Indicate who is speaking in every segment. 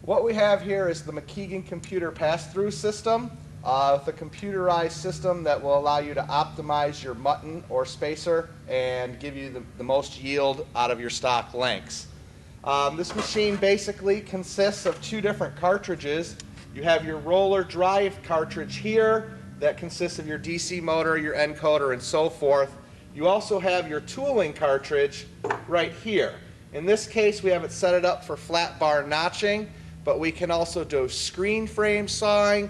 Speaker 1: What we have here is the McKeegan computer pass-through system, with a computerized system that will allow you to optimize your mutton or spacer and give you the most yield out of your stock lengths. This machine basically consists of two different cartridges. You have your roller drive cartridge here that consists of your DC motor, your encoder, and so forth. You also have your tooling cartridge right here. In this case, we have it set it up for flat bar notching, but we can also do screen frame sawing,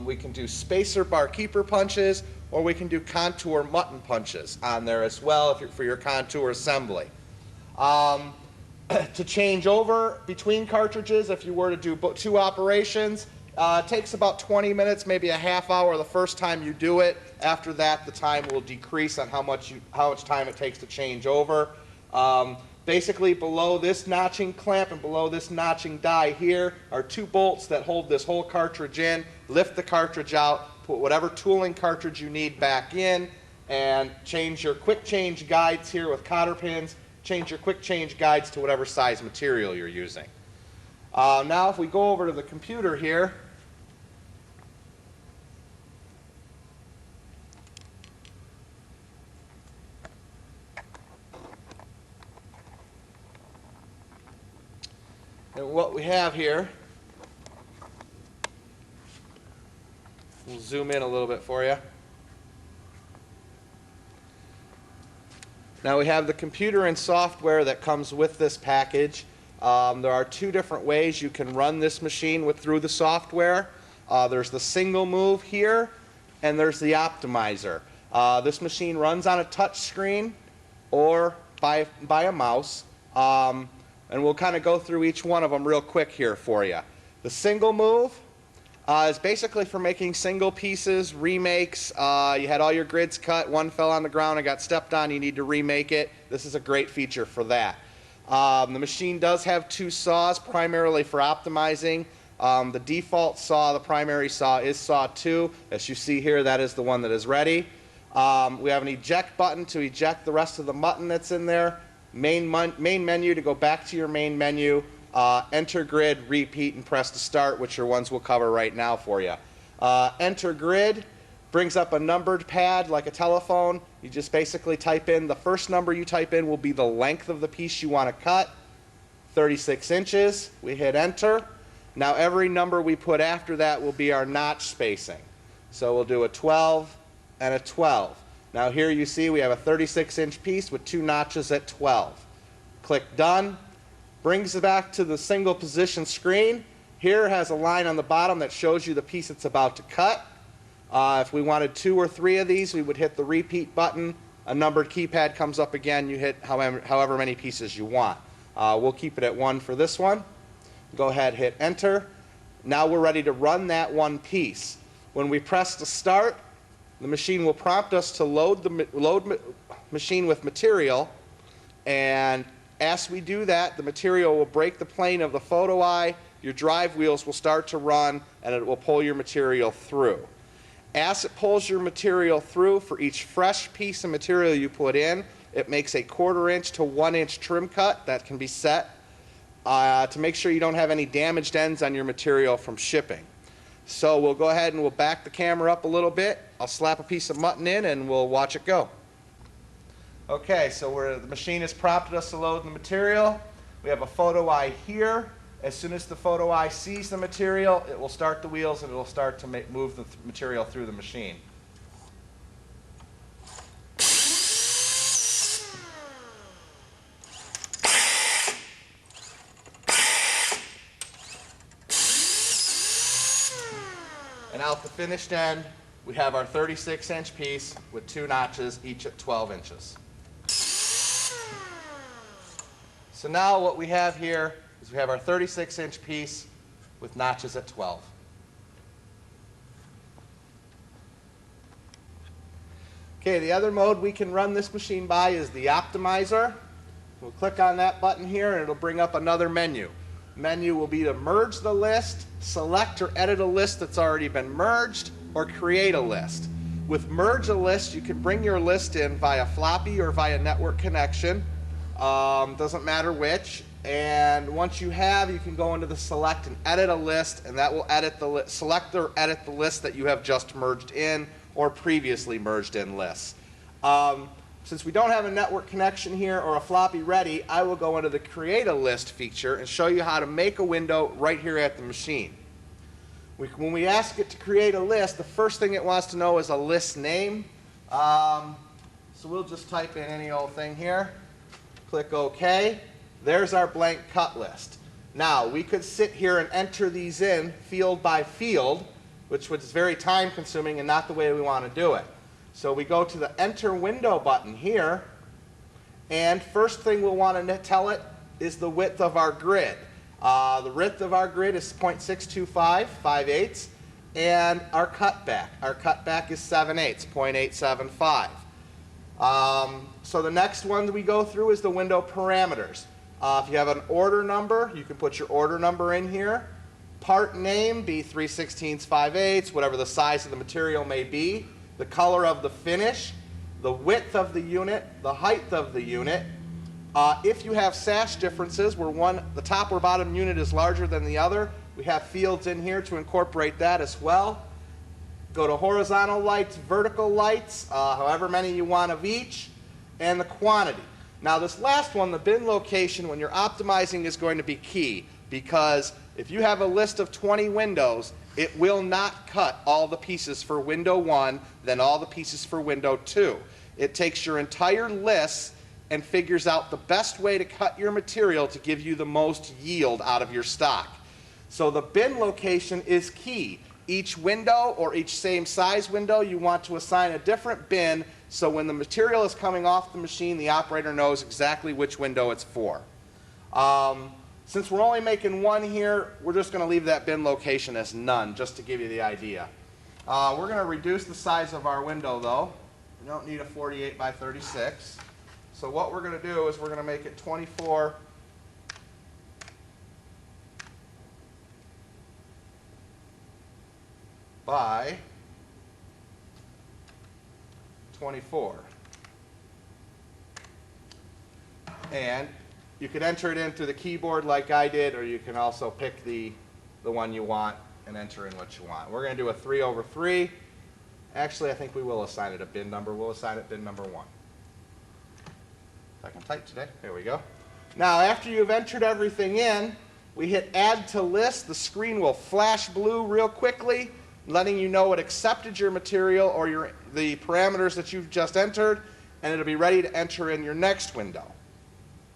Speaker 1: we can do spacer bar keeper punches, or we can do contour mutton punches on there as well for your contour assembly. To change over between cartridges, if you were to do two operations, it takes about 20 minutes, maybe a half hour the first time you do it. After that, the time will decrease on how much time it takes to change over. Basically, below this notching clamp and below this notching die here are two bolts that hold this whole cartridge in. Lift the cartridge out, put whatever tooling cartridge you need back in, and change your quick change guides here with cotter pins. Change your quick change guides to whatever size material you're using. Now, if we go over to the computer here, and what we have here, we'll zoom in a little bit for you. Now we have the computer and software that comes with this package. There are two different ways you can run this machine through the software. There's the single move here, and there's the optimizer. This machine runs on a touch screen or by a mouse. And we'll kind of go through each one of them real quick here for you. The single move is basically for making single pieces, remakes. You had all your grids cut, one fell on the ground and got stepped on, you need to remake it. This is a great feature for that. The machine does have two saws, primarily for optimizing. The default saw, the primary saw, is saw 2. As you see here, that is the one that is ready. We have an eject button to eject the rest of the mutton that's in there. Main menu to go back to your main menu, enter grid, repeat, and press to start, which are ones we'll cover right now for you. Enter grid brings up a numbered pad like a telephone. You just basically type in, the first number you type in will be the length of the piece you want to cut, 36 inches. We hit enter. Now every number we put after that will be our notch spacing. So we'll do a 12 and a 12. Now here you see we have a 36-inch piece with two notches at 12. Click done. Brings it back to the single position screen. Here has a line on the bottom that shows you the piece it's about to cut. If we wanted 2 or 3 of these, we would hit the repeat button. A numbered keypad comes up again. You hit however many pieces you want. We'll keep it at 1 for this one. Go ahead, hit enter. Now we're ready to run that one piece. When we press to start, the machine will prompt us to load the machine with material, and as we do that, the material will break the plane of the photo eye, your drive wheels will start to run, and it will pull your material through. As it pulls your material through, for each fresh piece of material you put in, it makes a 1/4 inch to 1 inch trim cut that can be set to make sure you don't have any damaged ends on your material from shipping. So we'll go ahead and we'll back the camera up a little bit. I'll slap a piece of mutton in and we'll watch it go. Okay, so the machine has prompted us to load the material. We have a photo eye here. As soon as the photo eye sees the material, it will start the wheels and it will start to move the material through the machine. And out the finished end, we have our 36-inch piece with 2 notches, each at 12 inches. So now what we have here is we have our 36-inch piece with notches at 12. Okay, the other mode we can run this machine by is the optimizer. We'll click on that button here and it'll bring up another menu. Menu will be to merge the list, select or edit a list that's already been merged, or create a list. With merge a list, you can bring your list in via floppy or via network connection. Doesn't matter which. And once you have, you can go into the select and edit a list, and that will select or edit the list that you have just merged in or previously merged in lists. Since we don't have a network connection here or a floppy ready, I will go into the create a list feature and show you how to make a window right here at the machine. When we ask it to create a list, the first thing it wants to know is a list name. So we'll just type in any old thing here. Click OK. There's our blank cut list. Now, we could sit here and enter these in field by field, which was very time consuming and not the way we want to do it. So we go to the Enter Window button here, and first thing we'll want to tell it is the width of our grid. The width of our grid is 0.625, 5/8, and our cutback. Our cutback is 7/8, 0.875. So the next one we go through is the window parameters. If you have an order number, you can put your order number in here. Part name, be 3/16, 5/8, whatever the size of the material may be. The color of the finish, the width of the unit, the height of the unit. If you have sash differences where the top or bottom unit is larger than the other, we have fields in here to incorporate that as well. Go to horizontal lights, vertical lights, however many you want of each, and the quantity. Now this last one, the bin location, when you're optimizing is going to be key, because if you have a list of 20 windows, it will not cut all the pieces for window 1, then all the pieces for window 2. It takes your entire list and figures out the best way to cut your material to give you the most yield out of your stock. So the bin location is key. Each window or each same size window, you want to assign a different bin, so when the material is coming off the machine, the operator knows exactly which window it's for. Since we're only making one here, we're just going to leave that bin location as none, just to give you the idea. We're going to reduce the size of our window, though. We don't need a 48 by 36. So what we're going to do is we're going to make it 24 by 24. And you could enter it in through the keyboard like I did, or you can also pick the one you want and enter in what you want. We're going to do a 3/3. Actually, I think we will assign it a bin number. We'll assign it bin number 1. If I can type today. There we go. Now, after you've entered everything in, we hit Add to List. The screen will flash blue real quickly, letting you know it accepted your material or the parameters that you've just entered, and it'll be ready to enter in your next window.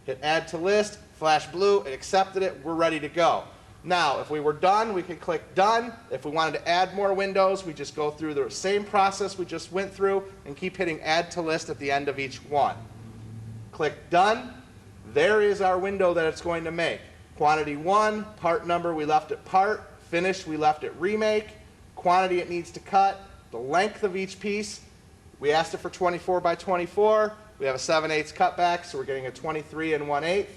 Speaker 1: Hit Add to List, flash blue, it accepted it, we're ready to go. Now, if we were done, we could click Done. If we wanted to add more windows, we just go through the same process we just went through and keep hitting Add to List at the end of each one. Click Done. There is our window that it's going to make. Quantity 1, part number, we left it part. Finish, we left it remake. Quantity it needs to cut, the length of each piece. We asked it for 24 by 24. We have a 7/8 cutback, so we're getting a 23 1/8.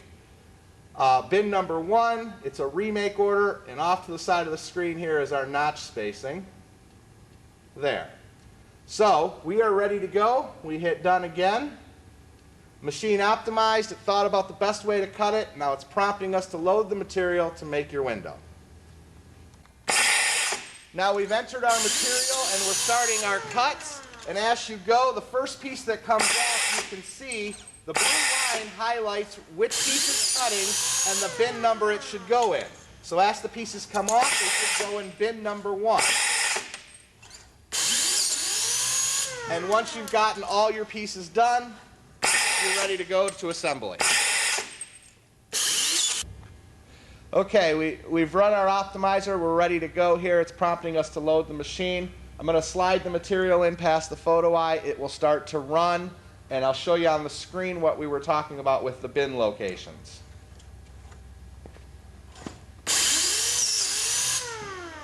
Speaker 1: Bin number 1, it's a remake order, and off to the side of the screen here is our notch spacing. There. So we are ready to go. We hit Done again. Machine optimized, it thought about the best way to cut it. Now it's prompting us to load the material to make your window. Now we've entered our material and we're starting our cuts. And as you go, the first piece that comes off, you can see the blue line highlights which piece is cutting and the bin number it should go in. So as the pieces come off, they should go in bin number 1. And once you've gotten all your pieces done, you're ready to go to assembly. Okay, we've run our optimizer. We're ready to go here. It's prompting us to load the machine. I'm going to slide the material in past the photo eye. It will start to run, and I'll show you on the screen what we were talking about with the bin locations.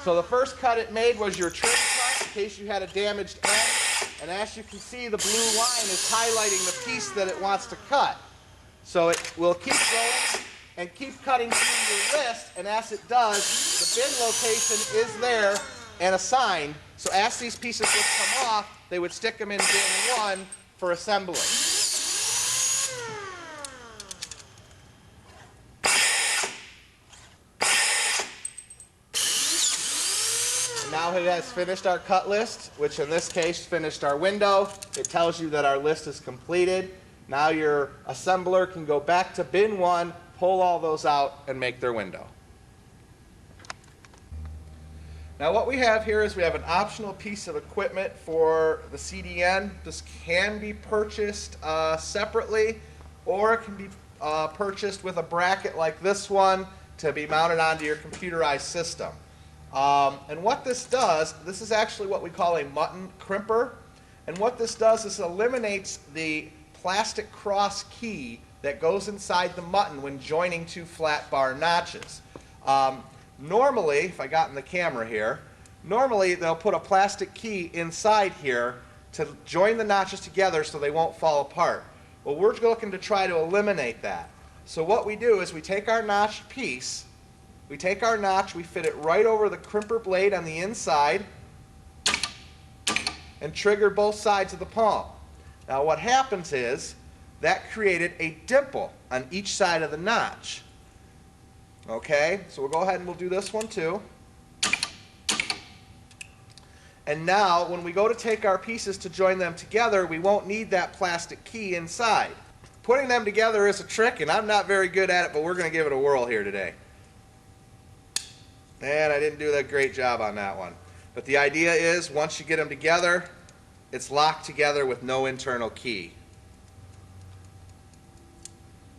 Speaker 1: So the first cut it made was your trim cut in case you had a damaged end. And as you can see, the blue line is highlighting the piece that it wants to cut. So it will keep going and keep cutting through your list, and as it does, the bin location is there and assigned. So as these pieces would come off, they would stick them in bin 1 for assembly. Now it has finished our cut list, which in this case finished our window. It tells you that our list is completed. Now your assembler can go back to bin 1, pull all those out, and make their window. Now what we have here is we have an optional piece of equipment for the CDN. This can be purchased separately, or it can be purchased with a bracket like this one to be mounted onto your computerized system. And what this does, this is actually what we call a mutton crimper. And what this does is it eliminates the plastic cross key that goes inside the mutton when joining two flat bar notches. Normally, if I got in the camera here, normally they'll put a plastic key inside here to join the notches together so they won't fall apart. Well, we're looking to try to eliminate that. So what we do is we take our notched piece, we take our notch, we fit it right over the crimper blade on the inside and trigger both sides of the palm. Now what happens is that created a dimple on each side of the notch. Okay, so we'll go ahead and we'll do this one too. And now when we go to take our pieces to join them together, we won't need that plastic key inside. Putting them together is a trick, and I'm not very good at it, but we're going to give it a whirl here today. And I didn't do a great job on that one. But the idea is once you get them together, it's locked together with no internal key.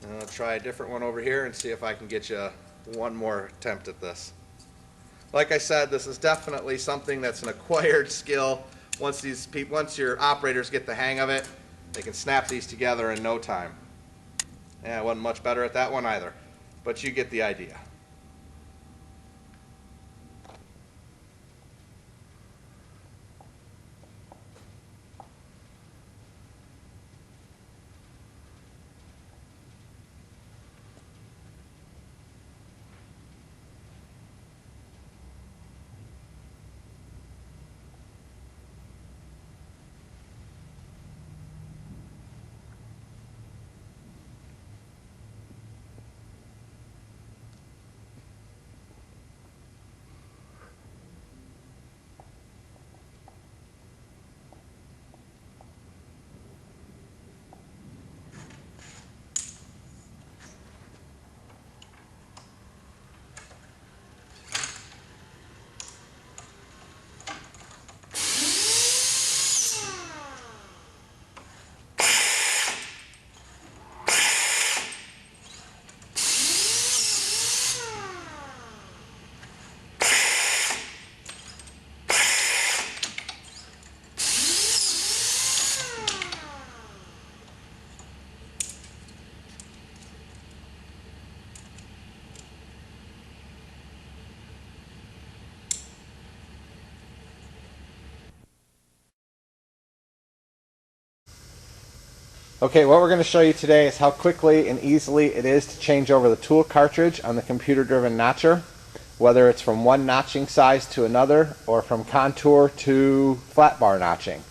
Speaker 1: And I'll try a different one over here and see if I can get you one more attempt at this. Like I said, this is definitely something that's an acquired skill. Once your operators get the hang of it, they can snap these together in no time. Yeah, I wasn't much better at that one either, but you get the idea. Okay, what we're going to show you today is how quickly and easily it is to change over the tool cartridge on the computer-driven notcher, whether it's from one notching size to another or from contour to flat bar notching.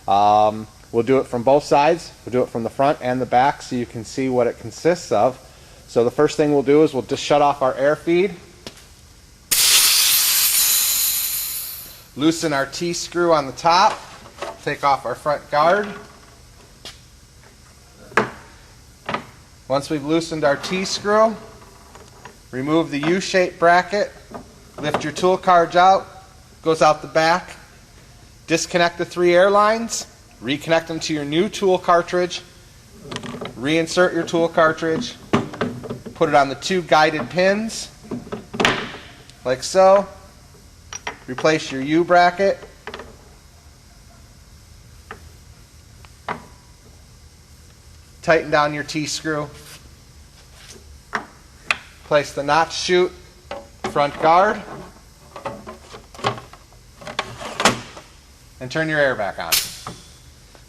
Speaker 1: We'll do it from both sides. We'll do it from the front and the back so you can see what it consists of. So the first thing we'll do is we'll just shut off our air feed, loosen our T-screw on the top, take off our front guard. Once we've loosened our T-screw, remove the U-shaped bracket, lift your tool cartridge out, goes out the back, disconnect the 3 air lines, reconnect them to your new tool cartridge, reinsert your tool cartridge, put it on the 2 guided pins, like so, replace your U bracket, tighten down your T-screw, place the notch chute, front guard, and turn your air back on.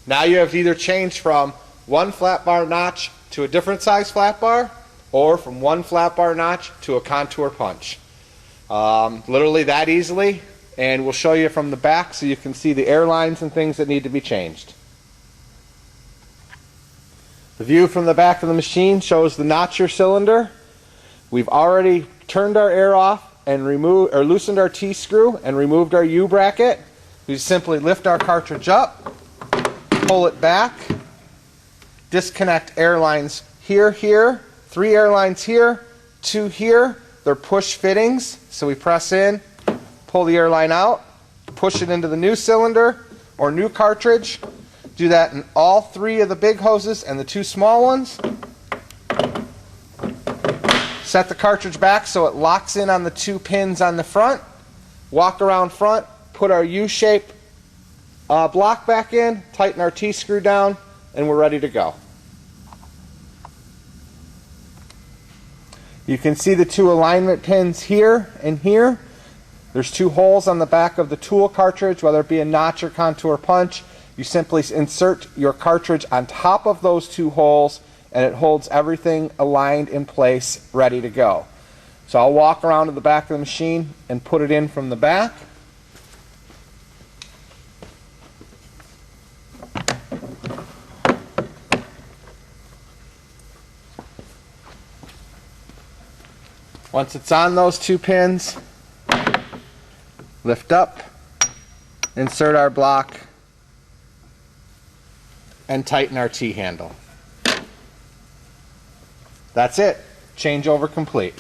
Speaker 1: Now you have either changed from one flat bar notch to a different size flat bar, or from one flat bar notch to a contour punch. Literally that easily, and we'll show you from the back so you can see the air lines and things that need to be changed. The view from the back of the machine shows the notcher cylinder. We've already turned our air off, and loosened our T-screw and removed our U-bracket, we simply lift our cartridge up, pull it back, disconnect air lines here, 3 air lines here, 2 here. They're push fittings, so we press in, pull the air line out, push it into the new cylinder or new cartridge. Do that in all 3 of the big hoses and the 2 small ones. Set the cartridge back so it locks in on the 2 pins on the front. Walk around front, put our U-shape block back in, tighten our T-screw down, and we're ready to go. You can see the 2 alignment pins here and here. There's 2 holes on the back of the tool cartridge, whether it be a notch or contour punch. You simply insert your cartridge on top of those 2 holes, and it holds everything aligned in place, ready to go. So I'll walk around to the back of the machine and put it in from the back. Once it's on those 2 pins, lift up, insert our block, and tighten our T-handle. That's it. Changeover complete.